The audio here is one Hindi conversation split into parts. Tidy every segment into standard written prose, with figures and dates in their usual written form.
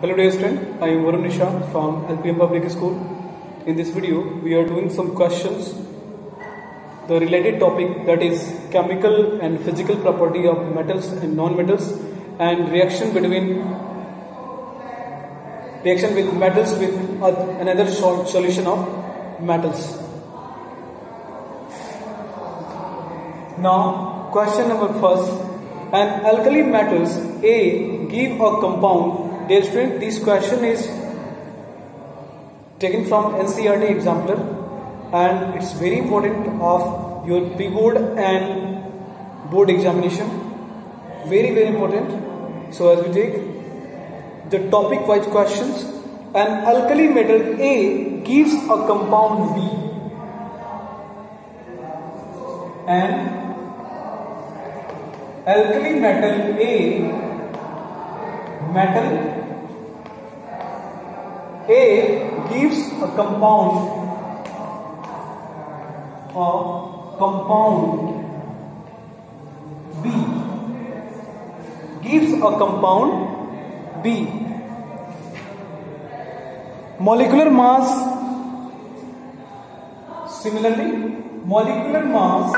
Hello dear student, I am Varun Nishant from LPM Public School. In this video, we are doing some questions. The related topic, that is chemical and physical property of metals and non-metals, and reaction with metals with another solution of metals. Now, question number first. An alkali metals A give a compound. Dear student, this question is taken from NCERT exemplar and it's very important of your pre-board and board examination. Very important. So as we take the topic wise questions, an alkali metal A gives a compound B. An alkali metal A gives a compound B. Gives a compound B. Molecular mass. Similarly, molecular mass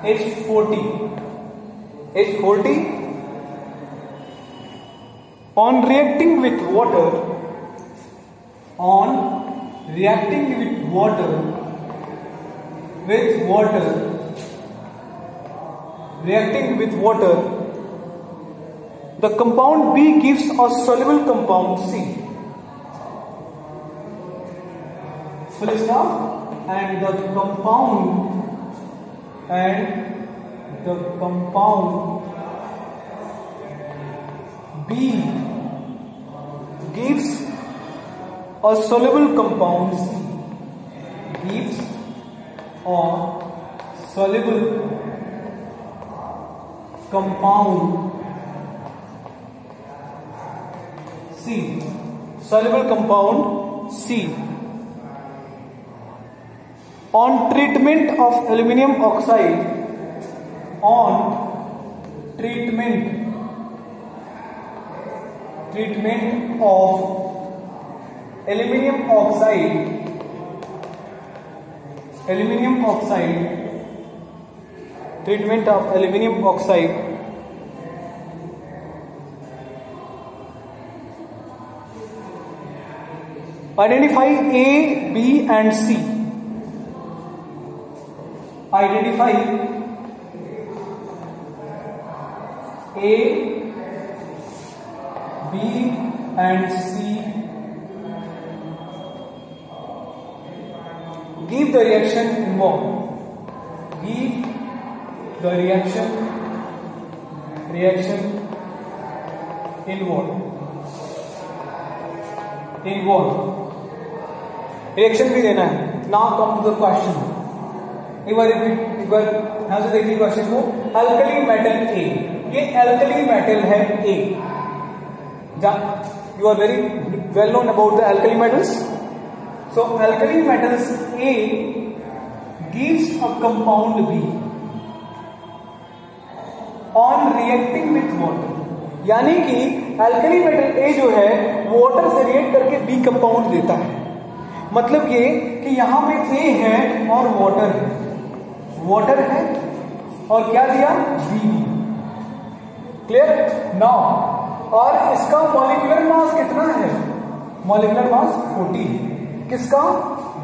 H40 on reacting with water the compound B gives a soluble compound C. Full stop. And the compound B gives a soluble compound C. Gives a soluble compound C. Soluble compound C. On treatment of aluminum oxide, identify A, B and C. Identify A, B and C. Give the reaction involved. Give the reaction involved. Reaction भी देना है. Now come to the question. एक बार यहां से देखिए क्वेश्चन को. अल्कली मेटल A, ये अल्कली मेटल है A. You are very well known about the alkali metals. So alkali metals A gives a compound B on reacting with water. यानी कि alkali metal A जो है वाटर से रिएक्ट करके B कंपाउंड देता है. मतलब ये कि यहां पे A है और वाटर है और क्या दिया B. Clear now. और इसका मॉलिक्यूलर मास कितना है? मॉलिक्यूलर मास 40 है. किसका?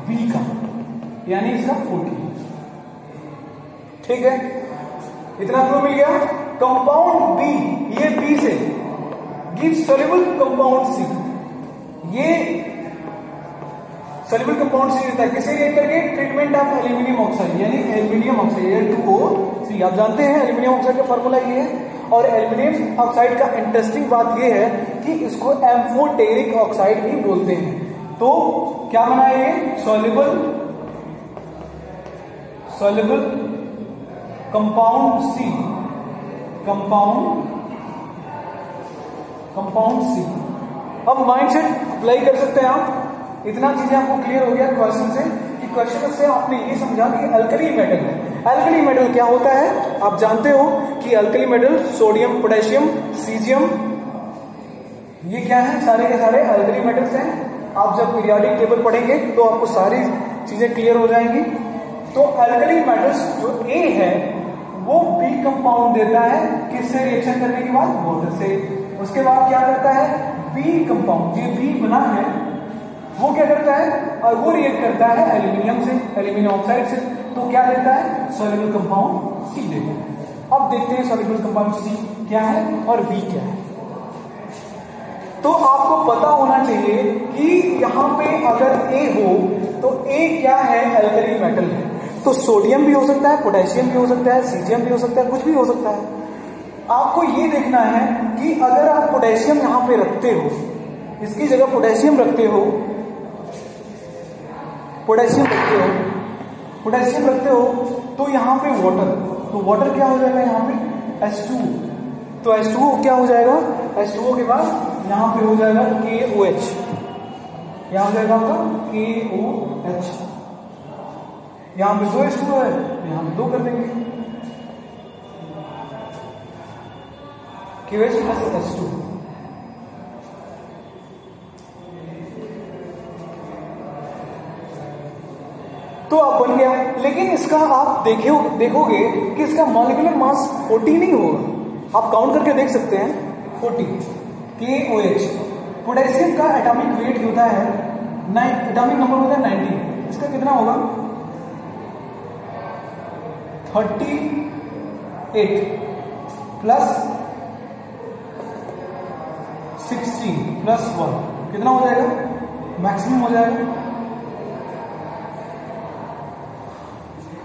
B का. यानी इसका 40. ठीक है, इतना क्यों मिल गया? कंपाउंड B, ये B से गिव सॉल्युबल कंपाउंड C. ये सॉल्युबल कंपाउंड C देता है किसे रिएक्ट करके? ट्रीटमेंट ऑफ एल्यूमिनियम ऑक्साइड, यानी एल्यूमिनियम ऑक्साइड Al2O3. आप जानते हैं एल्यूमिनियम ऑक्साइड का फार्मूला ये है. और एल्यूमिनियम ऑक्साइड का इंटरेस्टिंग बात यह है कि इसको एम्फोटेरिक ऑक्साइड भी बोलते हैं. तो क्या बनाएंगे? Soluble compound C. Compound C. अब माइंड सेट अप्लाई कर सकते हैं आप. इतना चीजें आपको क्लियर हो गया क्वेश्चन से कि क्वेश्चन से आपने ये समझा कि अल्कली मेटल है। अल्कली मेटल क्या होता है आप जानते हो कि alkali metal sodium, potassium, caesium, ये क्या है, सारे के सारे अल्कली मेटल्स हैं। आप जब पीरियोडिक टेबल पढ़ेंगे तो आपको सारी चीजें क्लियर हो जाएंगी। तो अल्कली मेटल्स जो ए है वो बी कंपाउंड देता है, किससे रिएक्शन करने के बाद, वाटर से। उसके बाद क्या करता है, बी कंपाउंड, ये बी बना है वो क्या करता है, और वो रिएक्ट करता है एल्यूमिनियम से, एल्यूमिनियम ऑक्साइड से, तो क्या देता है, सॉल्युबल कंपाउंड सी देता है। अब देखते हैं सॉल्युबल कंपाउंड सी क्या है और बी क्या है। तो आपको पता होना चाहिए कि यहां पे अगर ए हो तो ए क्या है, अल्कली मेटल है। तो सोडियम भी हो सकता है, पोटेशियम भी हो सकता है, सीजियम भी हो सकता है, कुछ भी हो सकता है। आपको ये देखना है कि अगर आप पोटेशियम यहां पे रखते हो, इसकी जगह पोटेशियम रखते हो, पोटेशियम रखते हो तो यहां पे वाटर, तो वाटर क्या हो जाएगा यहाँ पे H2, तो H2O क्या हो जाएगा, H2O के बाद यहां पे हो जाएगा KOH, यहां हो जाएगा आपका KOH, यहां पे 2 H2O है, यहां पे 2 कर देंगे, KOH प्लस H2। तो अब बन गया, लेकिन इसका आप देखोगे कि इसका मॉलिक्यूलर मास 40 नहीं होगा। आप काउंट करके देख सकते हैं 40 KOH। पोटेशियम का एटॉमिक वेट होता है, एटॉमिक नंबर होता है 90, इसका कितना होगा 38 प्लस 16 प्लस 1 कितना हो जाएगा, मैक्सिमम हो जाएगा।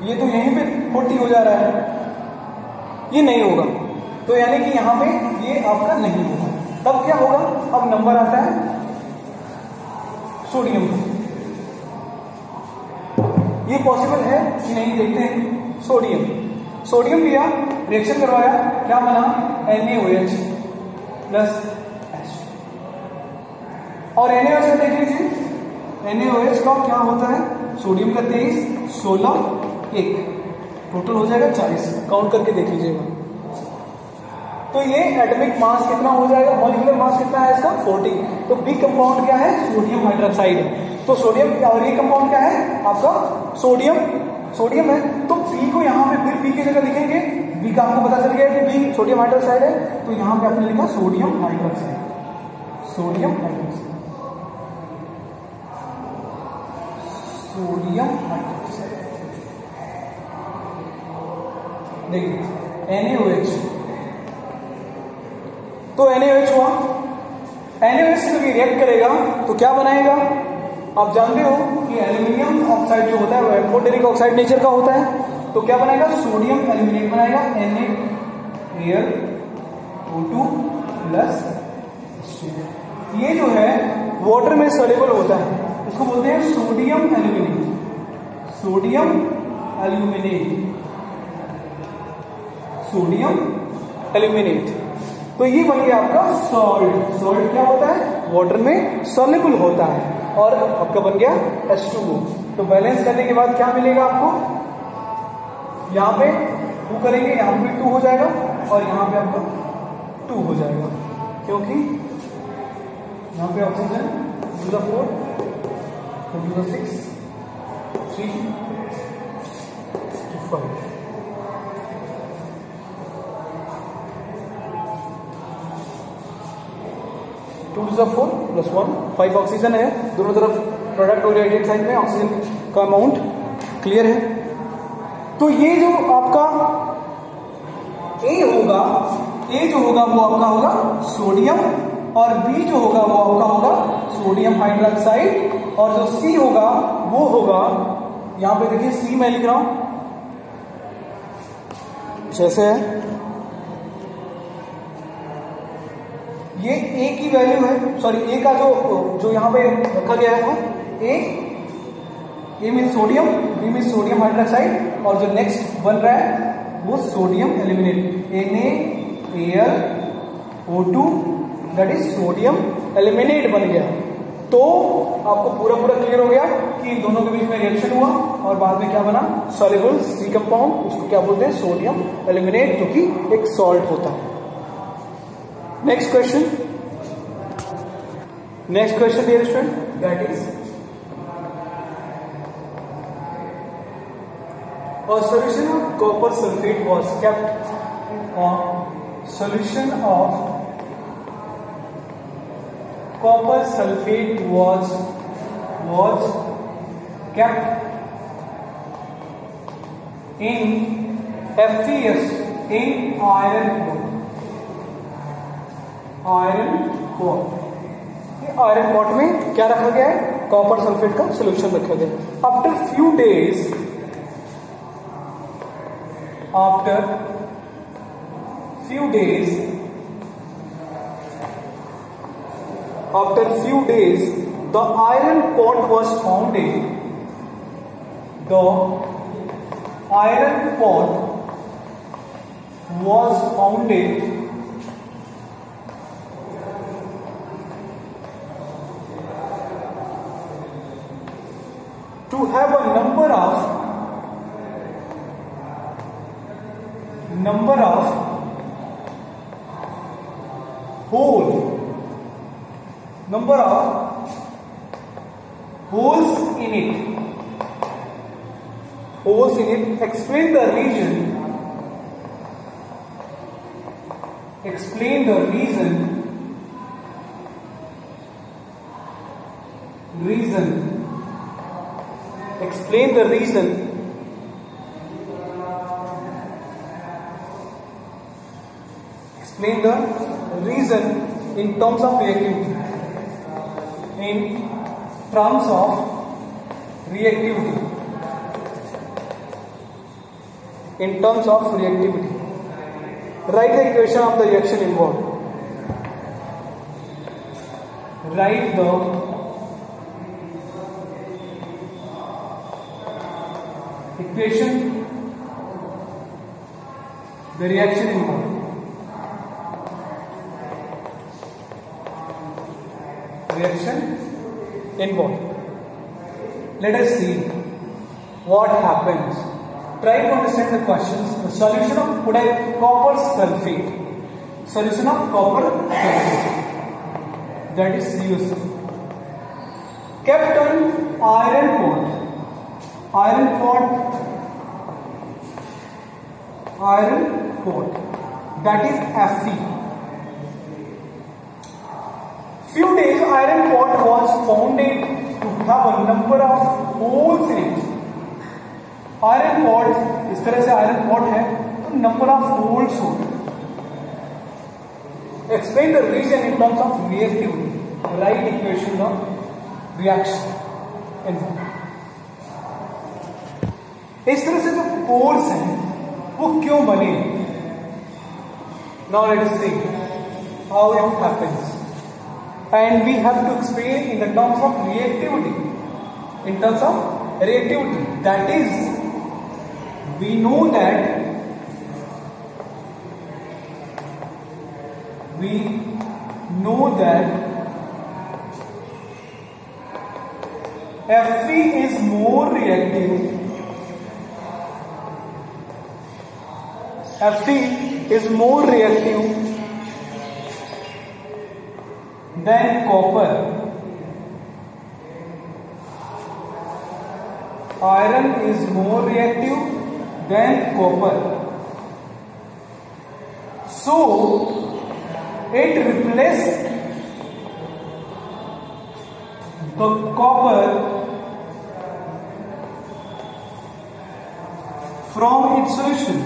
ये तो यहीं पे 40 हो जा रहा है, ये नहीं होगा, तो यानी कि यहां पे ये आपका नहीं होगा। तब क्या होगा, अब नंबर आता है सोडियम का, ये पॉसिबल है कि नहीं देखते हैं। सोडियम लिया, रिएक्शन करवाया, क्या बना NaOH प्लस H, और NaOH का देख लीजिए, NaOH का क्या होता है, सोडियम का 23, 16, 1, टोटल हो जाएगा 40, काउंट करके देख लीजिएगा। तो ये एटॉमिक मास कितना हो जाएगा, मॉलिक्यूलर मास कितना है इसका 40। तो बी कंपाउंड क्या है, सोडियम हाइड्रोक्साइड है। तो सोडियम, और ये कंपाउंड क्या है आपका सोडियम है, तो बी को यहाँ पे फिर बी की जगह लिखेंगे, बी का आपको पता चल गया कि बी सोडियम हाइड्रोक्साइड है, तो यहाँ पे आपने लिखा सोडियम हाइड्रोक्साइड, सोडियम हाइड्रोक्साइड। देखिए NaOH, तो NaOH हुआ, NaOH से जब रिएक्ट करेगा तो क्या बनाएगा, आप जानते हो कि एल्यूमिनियम ऑक्साइड जो होता है वो एम्फोटेरिक ऑक्साइड नेचर का होता है, तो क्या बनाएगा, सोडियम एल्यूमिनेट बनाएगा, NaO2 प्लस। ये जो है वाटर में सॉल्युबल होता है, इसको बोलते हैं सोडियम एल्यूमिनेट, सोडियम एल्यूमिनेट। तो ये बन गया आपका सॉल्ट क्या होता है, वाटर में सॉल्युबल होता है, और आपका बन गया H2O। तो बैलेंस करने के बाद क्या मिलेगा आपको, यहां पे 2 करेंगे, यहां पे 2 हो जाएगा, और यहां पे आपका 2 हो जाएगा, क्योंकि यहां पे oxygen 2 to 4 2 to 6 3 to 5। Two two 4 plus 1 5 oxygen है, दोनों तरफ प्रोडक्ट और राइट साइड में ऑक्सीजन का अमाउंट क्लियर है। तो ये जो आपका ए जो होगा वो आपका होगा सोडियम, और बी जो होगा वो आपका होगा सोडियम हाइड्रोक्साइड, और जो सी होगा वो होगा, यहां पे देखिए सी मैं लिख रहा हूं जैसे है, ये ए की वैल्यू है, सॉरी ए का जो यहां पे रखा गया है वो A mean sodium, B mean sodium hydroxide, और जो नेक्स्ट बन रहा है वो sodium aluminate, NaAlO2 that is sodium aluminate बन गया। तो आपको पूरा क्लियर हो गया कि इन दोनों के बीच में रिएक्शन हुआ और बाद में क्या बना, सॉल्युबल सी कंपाउंड, उसको क्या बोलते हैं, सोडियम एल्यूमिनेट, जो कि एक सॉल्ट होता है। Next question dear student, that is a solution of copper sulfate was kept solution of copper sulfate was kept in FeS in iron pot में क्या रखा गया है, कॉपर सल्फेट का सोल्यूशन रखा गया। After few days the iron pot was founded. The iron pot was founded to have a number of holes in it. Explain the reason in terms of reactivity. Write the equation of the reaction involved. Write the equation, the reaction involved. Let us see what happens. Try to understand the questions. The solution of copper sulfate. That is CuSO. Kept on iron pot. That is Fe. Few days iron pot was founded to have a number of holes in it. Iron pot, इस तरह से iron pot है तो number of holes होंगे. Explain the reason in terms of reactivity. Write equation of reaction. इस तरह से जो pores हैं वो क्यों बने? Now let us see how it happens. And we have to explain in the terms of reactivity. That is, we know that Fe is more reactive. Than copper. Iron is more reactive than copper. So it replaces the copper from its solution.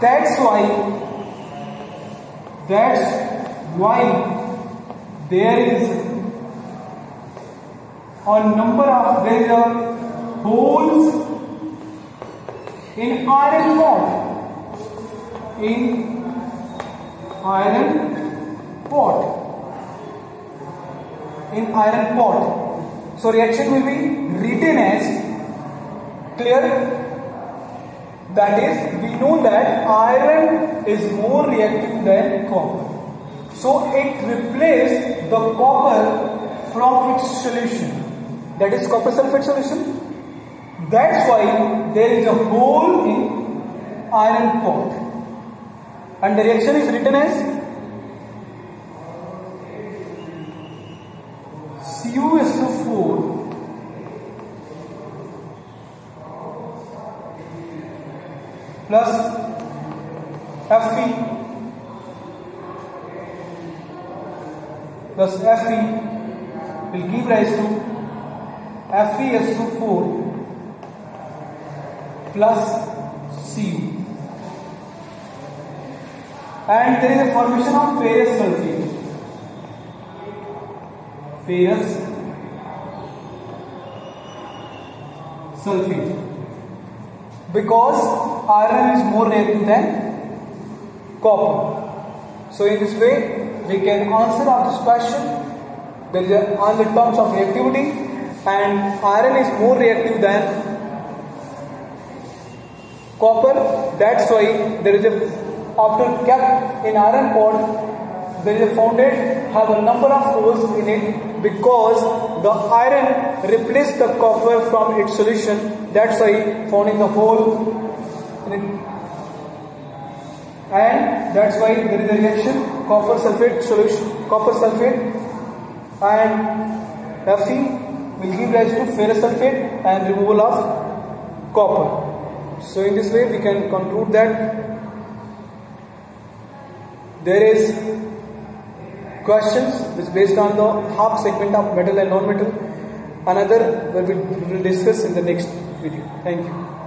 That's why there is a number of holes in iron pot. So reaction will be written as clear. That is, we know that iron is more reactive than copper. So it replaced the copper from its solution. That is copper sulfate solution. That's why there is a hole in iron pot. And the reaction is written as CuSO4 plus Fe plus Fe will give rise to FeSO4 plus Cu. And there is a formation of ferrous sulfate. Ferrous sulfate. Because iron is more reactive than copper. So in this way, we can answer of this question. There is on the terms of reactivity, and iron is more reactive than copper. That's why there is a, after kept in iron pot, there is a founded have a number of holes in it, because the iron replaced the copper from its solution. That's why founding the hole in it. And that's why there is a reaction copper sulfate solution, copper sulfate and Fe will give rise to ferrous sulfate and removal of copper. So in this way we can conclude that there is questions which based on the half segment of metal and non-metal. Another we will discuss in the next video. Thank you.